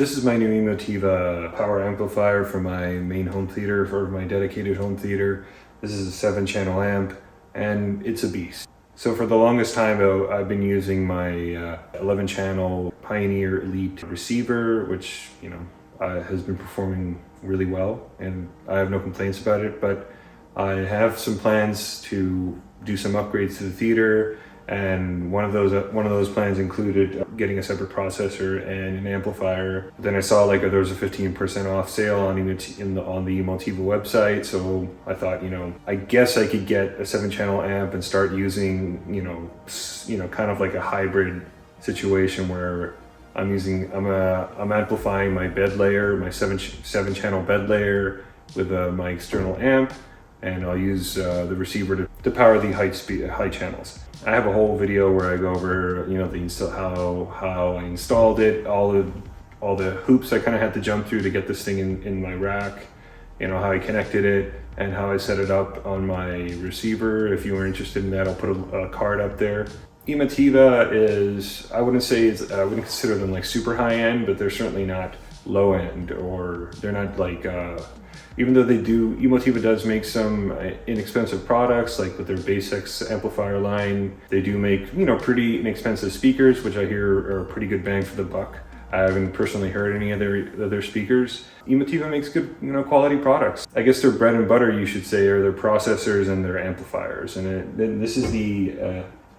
This is my new Emotiva power amplifier for my main home theater, for my dedicated home theater. This is a 7-channel amp, and it's a beast. So for the longest time, I've been using my 11-channel Pioneer Elite receiver, which has been performing really well, and I have no complaints about it. But I have some plans to do some upgrades to the theater, and one of those plans included getting a separate processor and an amplifier. Then I saw there was a 15% off sale on the Emotiva website, so I thought, I guess I could get a 7-channel amp and start using, kind of like a hybrid situation where I'm amplifying my bed layer, my 7-channel bed layer with my external amp, and I'll use the receiver to power the high channels. I have a whole video where I go over, how I installed it, all the hoops I kind of had to jump through to get this thing in my rack, how I connected it and how I set it up on my receiver. If you were interested in that, I'll put a card up there. Emotiva is, I wouldn't consider them like super high end, but they're certainly not low end, or they're not like, even though Emotiva does make some inexpensive products, like with their Basics amplifier line. They do make, pretty inexpensive speakers, which I hear are a pretty good bang for the buck. I haven't personally heard any of their speakers. Emotiva makes good, quality products. I guess their bread and butter, you should say, are their processors and their amplifiers. And then this is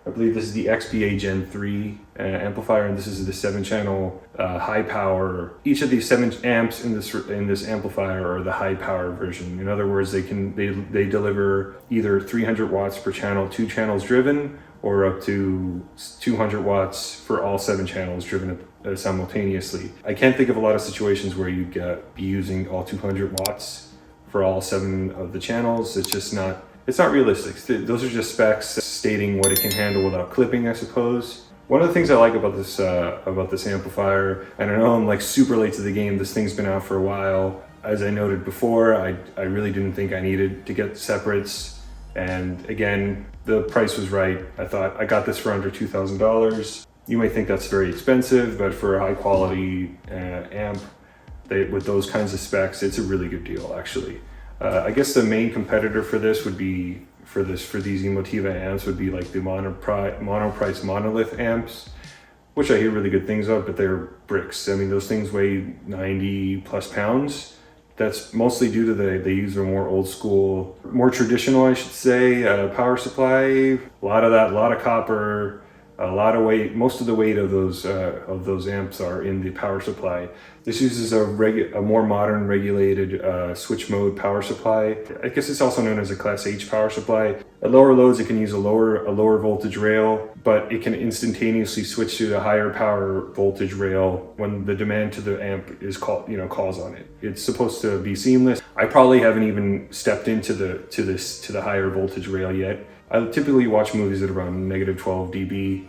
I believe this is the XPA Gen3 amplifier, and this is the 7-channel high power. Each of these 7 amps in this amplifier are the high power version. In other words, they deliver either 300 watts per channel, 2 channels driven, or up to 200 watts for all 7 channels driven simultaneously. I can't think of a lot of situations where you'd be using all 200 watts for all 7 of the channels. It's not realistic. Those are just specs stating what it can handle without clipping, I suppose. One of the things I like about this amplifier, and I know I'm like super late to the game, this thing's been out for a while. As I noted before, I really didn't think I needed to get separates. And again, the price was right. I thought I got this for under $2,000. You may think that's very expensive, but for a high quality amp with those kinds of specs, it's a really good deal actually. I guess the main competitor for this would be, for these Emotiva amps, would be like the monoprice monolith amps, which I hear really good things of, but they're bricks. I mean, those things weigh 90 plus pounds. That's mostly due to they use a more old school, more traditional, I should say, power supply. A lot of copper, a lot of weight. Most of the weight of those amps are in the power supply. This uses a more modern regulated switch mode power supply. I guess it's also known as a Class H power supply. At lower loads, it can use a lower voltage rail, but it can instantaneously switch to the higher power voltage rail when the demand to the amp is calls on it. It's supposed to be seamless. I probably haven't even stepped into the higher voltage rail yet. I typically watch movies at around -12 dB,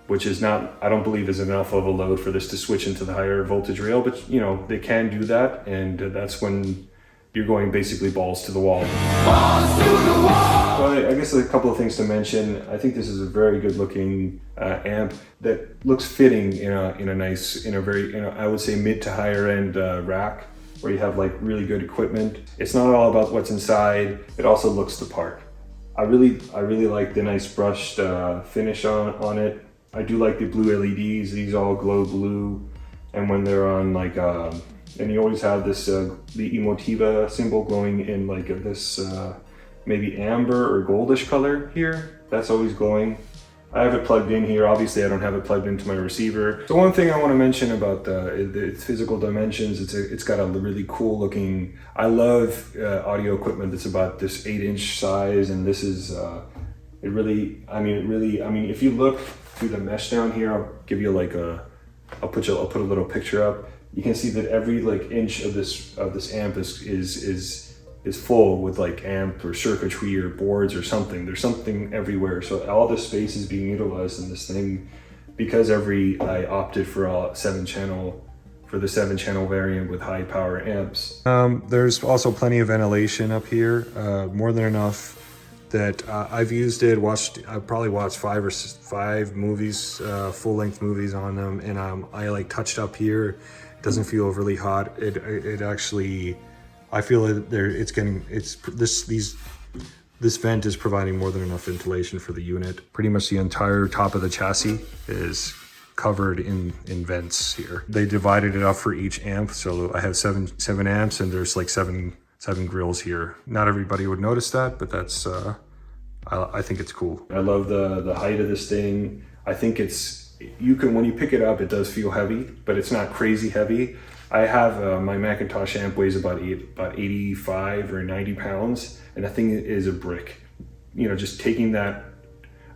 which is not, I don't believe is enough of a load for this to switch into the higher voltage rail, but they can do that, and that's when you're going basically balls to the wall. Balls to the wall! Well, I guess a couple of things to mention. I think this is a very good looking amp that looks fitting in a very, I would say mid to higher end rack, where you have like really good equipment. It's not all about what's inside, it also looks the part. I really like the nice brushed finish on it. I do like the blue LEDs. These all glow blue, and when they're on and you always have this the Emotiva symbol glowing in this maybe amber or goldish color here. That's always glowing. I have it plugged in here. Obviously, I don't have it plugged into my receiver. So one thing I want to mention about its physical dimensions, it's got a really cool looking. I love audio equipment that's about this 8-inch size, and this is if you look through the mesh down here, I'll give you I'll put a little picture up. You can see that every inch of this amp is full with amp or circuitry or boards or something. There's something everywhere. So all this space is being utilized in this thing because I opted for the 7-channel variant with high power amps. There's also plenty of ventilation up here, more than enough that I've used it. I've probably watched 5 movies, full-length movies on them, and I touched up here doesn't feel overly hot. It actually, I feel this vent is providing more than enough ventilation for the unit. Pretty much the entire top of the chassis is covered in vents here. They divided it up for each amp, so I have seven amps, and there's like seven grills here. Not everybody would notice that, but that's I think it's cool. I love the height of this thing. I think when you pick it up, it does feel heavy, but it's not crazy heavy. I have my Macintosh amp weighs about 85 or 90 pounds, and that thing is a brick. You know, just taking that,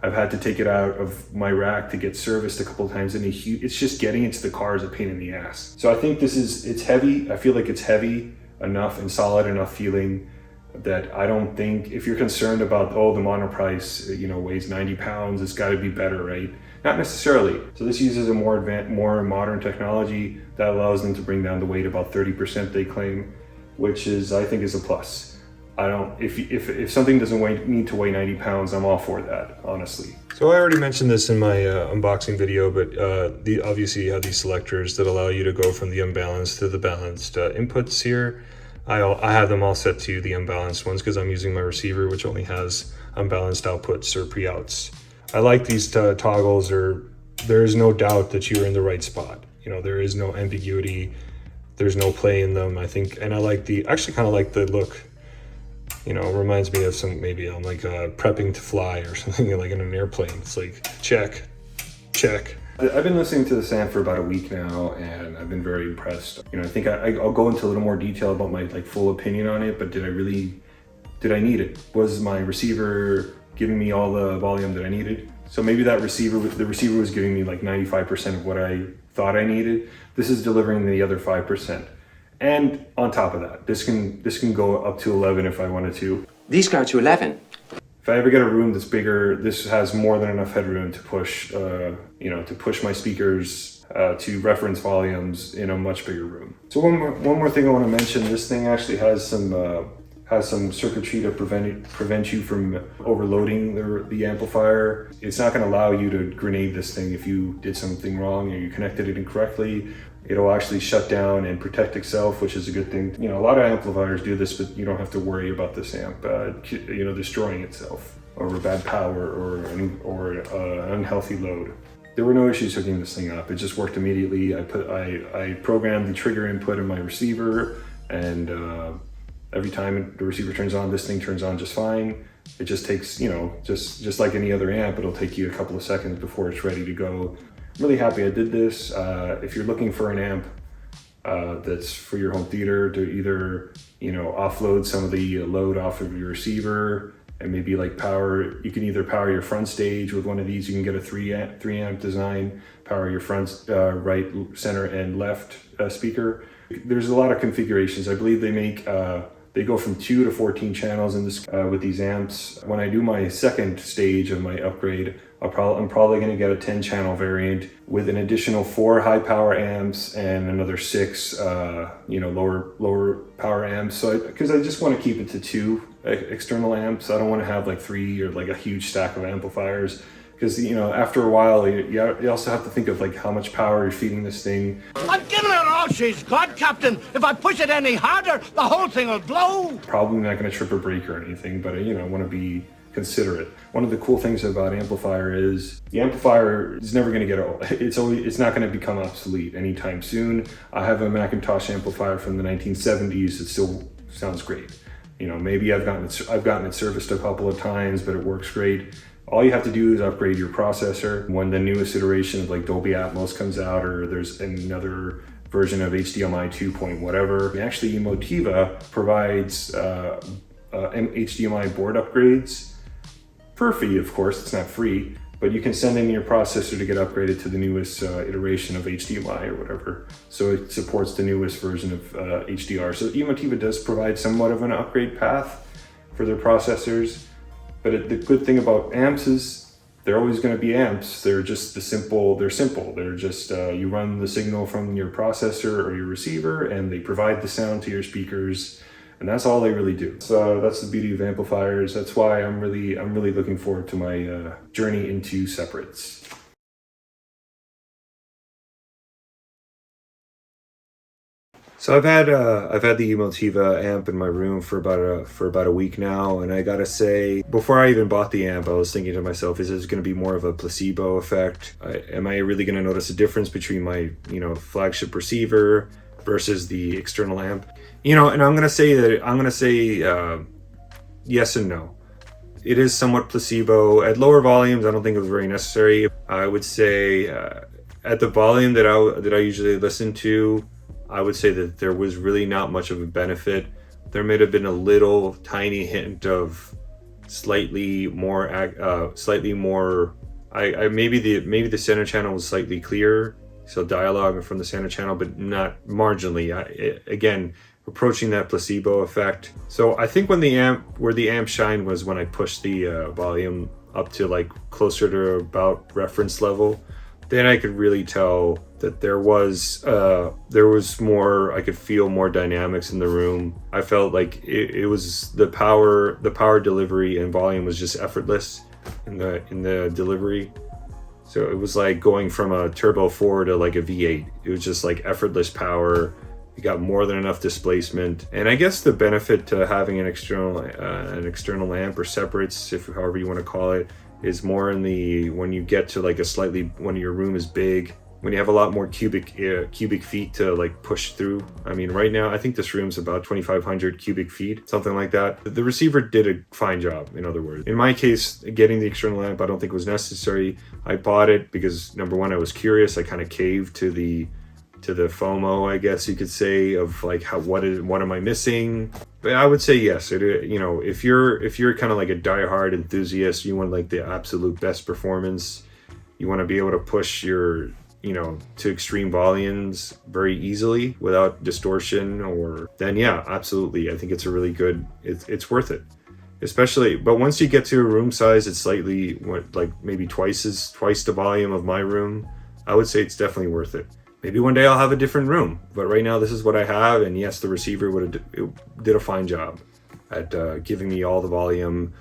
I've had to take it out of my rack to get serviced a couple of times, and it's just getting into the car is a pain in the ass. So I think it's heavy. I feel like it's heavy enough and solid enough feeling that I don't think, if you're concerned about, the monoprice, weighs 90 pounds, it's got to be better, right? Not necessarily. So this uses a more modern technology that allows them to bring down the weight about 30%, they claim, which I think is a plus. If something doesn't need to weigh 90 pounds, I'm all for that, honestly. So I already mentioned this in my unboxing video, but obviously you have these selectors that allow you to go from the unbalanced to the balanced inputs here. I have them all set to the unbalanced ones because I'm using my receiver, which only has unbalanced outputs or pre-outs. I like these toggles, there is no doubt that you're in the right spot. There is no ambiguity. There's no play in them, I think. And I actually kind of like the look. It reminds me of maybe I'm like prepping to fly or something, like in an airplane. It's like, check. I've been listening to this amp for about a week now, and I've been very impressed. I think I'll go into a little more detail about my full opinion on it, but did I need it? Was my receiver giving me all the volume that I needed? So maybe the receiver was giving me like 95% of what I thought I needed. This is delivering the other 5%. And on top of that, this can go up to 11 if I wanted to. These go to 11. If I ever get a room that's bigger, this has more than enough headroom to push, to push my speakers to reference volumes in a much bigger room. So one more thing I want to mention. This thing actually has some circuitry to prevent you from overloading the amplifier. It's not going to allow you to grenade this thing if you did something wrong or you connected it incorrectly. It'll actually shut down and protect itself, which is a good thing. A lot of amplifiers do this, but you don't have to worry about this amp, destroying itself over bad power or an unhealthy load. There were no issues hooking this thing up. It just worked immediately. I programmed the trigger input in my receiver, and every time the receiver turns on, this thing turns on just fine. It just takes, just like any other amp, it'll take you a couple of seconds before it's ready to go. I'm really happy I did this. If you're looking for an amp that's for your home theater to either, offload some of the load off of your receiver and maybe you can either power your front stage with one of these. You can get a 3 amp design, power your front, right, center, and left speaker. There's a lot of configurations. I believe they go from 2 to 14 channels in this with these amps. When I do my second stage of my upgrade, I'm probably going to get a 10-channel variant with an additional 4 high-power amps and another 6, lower power amps. So because I just want to keep it to 2 external amps. I don't want to have 3 or a huge stack of amplifiers. Because after a while, you also have to think of how much power you're feeding this thing. I'm giving her all she's got, Captain. If I push it any harder, the whole thing will blow. Probably not going to trip or break or anything, but I want to be considerate. One of the cool things about amplifier is the amplifier is never going to get old. It's not going to become obsolete anytime soon. I have a Macintosh amplifier from the 1970s. It still sounds great. Maybe I've gotten it serviced a couple of times, but it works great. All you have to do is upgrade your processor. When the newest iteration of Dolby Atmos comes out, or there's another version of HDMI 2 point whatever. Actually, Emotiva provides HDMI board upgrades for a fee, of course. It's not free, but you can send in your processor to get upgraded to the newest iteration of HDMI or whatever. So it supports the newest version of HDR. So Emotiva does provide somewhat of an upgrade path for their processors. But the good thing about amps is they're always going to be amps. They're simple. They're just, you run the signal from your processor or your receiver, and they provide the sound to your speakers. And that's all they really do. So that's the beauty of amplifiers. That's why I'm really looking forward to my journey into separates. So I've had the Emotiva amp in my room for about a week now, and I gotta say, before I even bought the amp, I was thinking to myself, is this going to be more of a placebo effect? Am I really going to notice a difference between my flagship receiver versus the external amp? And I'm gonna say yes and no. It is somewhat placebo. At lower volumes, I don't think it was very necessary. I would say at the volume that I usually listen to, I would say that there was really not much of a benefit. There may have been a little tiny hint of slightly more. Maybe the center channel was slightly clearer, so dialogue from the center channel, but not marginally. Again, approaching that placebo effect. So I think where the amp shined was when I pushed the volume up to like closer to about reference level. Then I could really tell that there was more. I could feel more dynamics in the room. I felt like it was the power delivery and volume was just effortless in the delivery. So it was like going from a Turbo 4 to like a V8. It was just like effortless power. You got more than enough displacement. And I guess the benefit to having an external amp or separates, however you want to call it, is more in when you get to like when your room is big, when you have a lot more cubic feet to like push through. I mean, right now I think this room's about 2,500 cubic feet, something like that. The receiver did a fine job, in other words. In my case, getting the external amp I don't think was necessary. I bought it because number one, I was curious. I kind of caved to the FOMO, I guess you could say, of like what am I missing? But I would say yes. If you're kind of like a diehard enthusiast, you want like the absolute best performance. You want to be able to push your to extreme volumes very easily without distortion, then yeah, absolutely. I think it's a really good. It's worth it, especially. But once you get to a room size, it's slightly like maybe twice the volume of my room. I would say it's definitely worth it. Maybe one day I'll have a different room, but right now this is what I have, and yes, the receiver did a fine job at giving me all the volume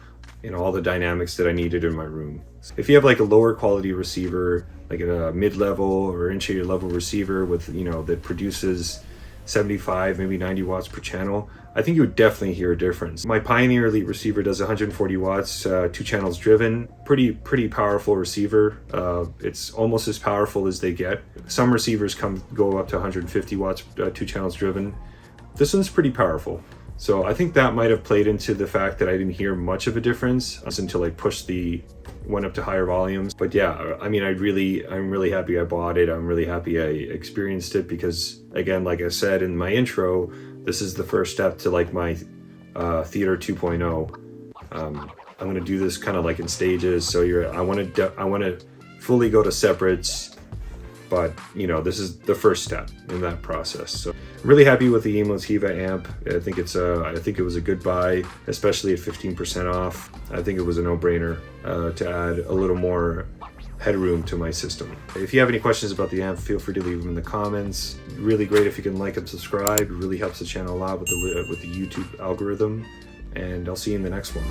and all the dynamics that I needed in my room. If you have like a lower quality receiver, like a mid-level or entry level receiver with that produces 75, maybe 90 watts per channel, I think you would definitely hear a difference. My Pioneer Elite receiver does 140 watts, 2 channels driven, pretty powerful receiver. It's almost as powerful as they get. Some receivers go up to 150 watts, 2 channels driven. This one's pretty powerful. So I think that might have played into the fact that I didn't hear much of a difference until I went up to higher volumes. But yeah, I mean, I'm really happy I bought it. I'm really happy I experienced it because, again, like I said in my intro, this is the first step to like my Theater 2.0. I'm gonna do this kind of like in stages. So I want to fully go to separates. But this is the first step in that process. So I'm really happy with the Emotiva amp. I think it was a good buy, especially at 15% off. I think it was a no-brainer to add a little more headroom to my system. If you have any questions about the amp, feel free to leave them in the comments. Really great if you can like and subscribe. It really helps the channel a lot with the YouTube algorithm. And I'll see you in the next one.